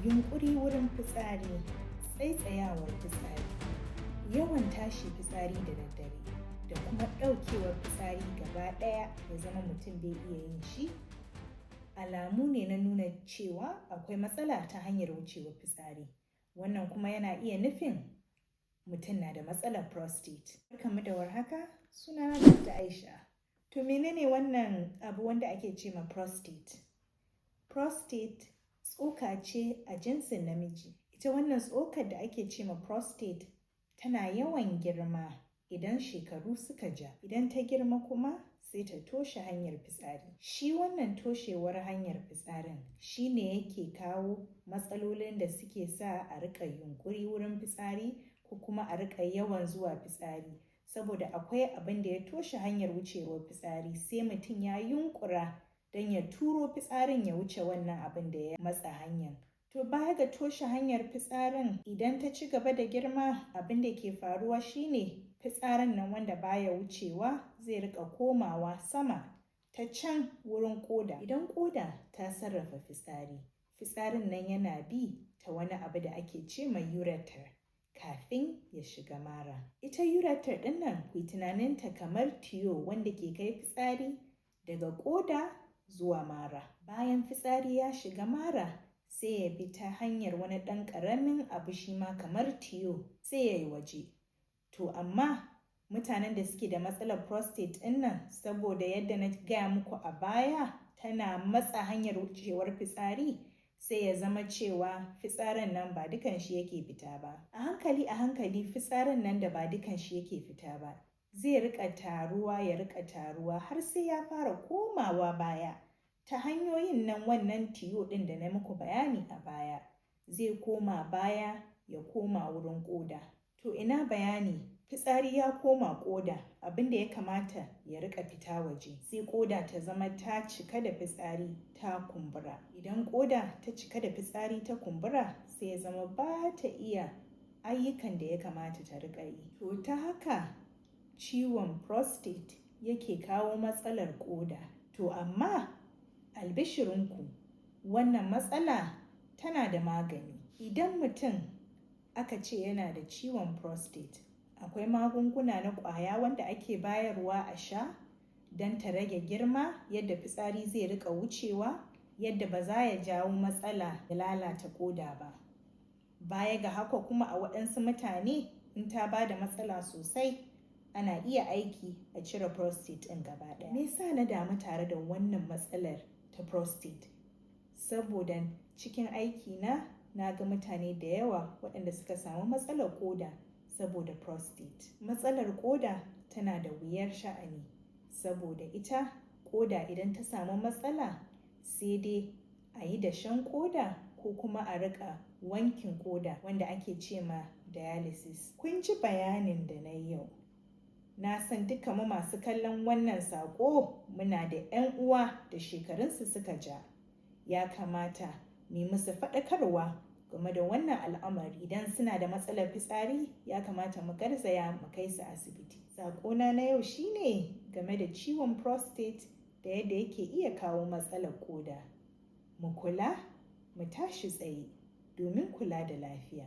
Yunƙuri wurin fitsari, tsaitsayawar fitsari, yawan tashi fitsari da daddare da kuma ɗaukewar fitsari gaba ɗaya ya zama mutum bai iya yin shi, alamu ne na nuna cewa akwai matsala ta hanyar wucewar fitsari. Wannan kuma yana iya nufin mutum na da matsalar prostate. Barkanmu da warhaka, sunana Dr. Aisha. To menene wannan abu wanda ake ce ma prostate? Prostate tsoka ce a jinsin namiji. Ita wannan tsokar da ake ce ma prostate tana yawan girma idan shekaru suka ja. Idan ta girma kuma sai ta toshe hanyar fitsari. Shi wannan toshewar hanyar fitsarin shi ne yake kawo matsalolin da suke sa a riƙa yunƙuri wurin fitsari ko kuma a riƙa yawan zuwa fitsari. Saboda akwai abin da ya toshe hanyar wucewar fitsari sai mutum ya yunƙura don ya turo fitsarin ya wuce wannan abin da ya matsa hanyar. To baya ga toshe hanyar fitsarin idan ta ci gaba da girma abin da ke faruwa shine fitsarin nan wanda baya wucewa zai rika komawa sama ta can wurin ƙoda. Idan ƙoda ta sarrafa fitsari, fitsarin nan yana bi ta wani abu da ake ce ma ureter kafin ya shiga mara. Ita ureter ɗin nan ku tunaninta kamar tiyo wanda ke kai fitsari daga ƙoda zuwa mara. Bayan fitsari ya shiga mara sai ya bi ta hanyar wani ɗan ƙaramin abu shi ma kamar tiyo sai ya yi waje. To amma mutanen da suke da matsalar prostate ɗin nan saboda yadda na gaya muku a baya tana matsa hanyar wucewar fitsari sai ya zama cewa fitsarin nan ba dukan shi yake fita ba. A hankali fitsarin nan da ba dukan shi yake fita ba zai rika taruwa har sai ya fara komawa baya ta hanyoyin nan wannan tiyo ɗin da na muku bayani a baya zai koma baya ya koma wurin ƙoda. To ina bayani fitsari ya koma ƙoda abin da ya kamata ya rika fita waje sai ƙoda ta zama ta cika da fitsari ta kumbura. Idan ƙoda ta cika da fitsari ta kumbura sai ya zama ba ta iya ayyukan da ya kamata ta rika yi. To ta haka ciwon prostate yake kawo matsalar ƙoda. To amma albishirinku wannan matsala tana da magani. Idan mutum aka ce yana da ciwon prostate akwai magunguna na ƙwaya wanda ake bayarwa a sha don ta rage girma yadda fitsari zai rika wucewa yadda ba za ya jawo matsala ya lalata ƙoda ba. Baya ga haka kuma a waɗansu mutane in ta ba da matsala sosai ana iya aiki a cire prostate ɗin gaba ɗaya. Me yasa na damu tare da wannan matsalar ta prostate? Saboda cikin aiki na ga mutane da yawa waɗanda suka samu matsalar ƙoda saboda prostate. Matsalar ƙoda tana da wuyar sha'ani saboda ita ƙoda idan ta samu matsala sai dai a yi dashen ƙoda ko kuma a riƙa wankin ƙoda wanda ake ce ma dialysis. Kun ji bayanin da na yi yau. Na san duka mu masu kallon wannan saƙo muna da 'yan uwa da shekarunsu suka ja. Ya kamata mu yi musu faɗakarwa game da wannan al'amari. Idan suna da matsalar fitsari ya kamata mu garzaya mu kai su asibiti. Saƙona na yau shine game da ciwon prostate da yadda yake iya kawo matsalar ƙoda. Mu kula, mu tashi tsaye domin kula da lafiya.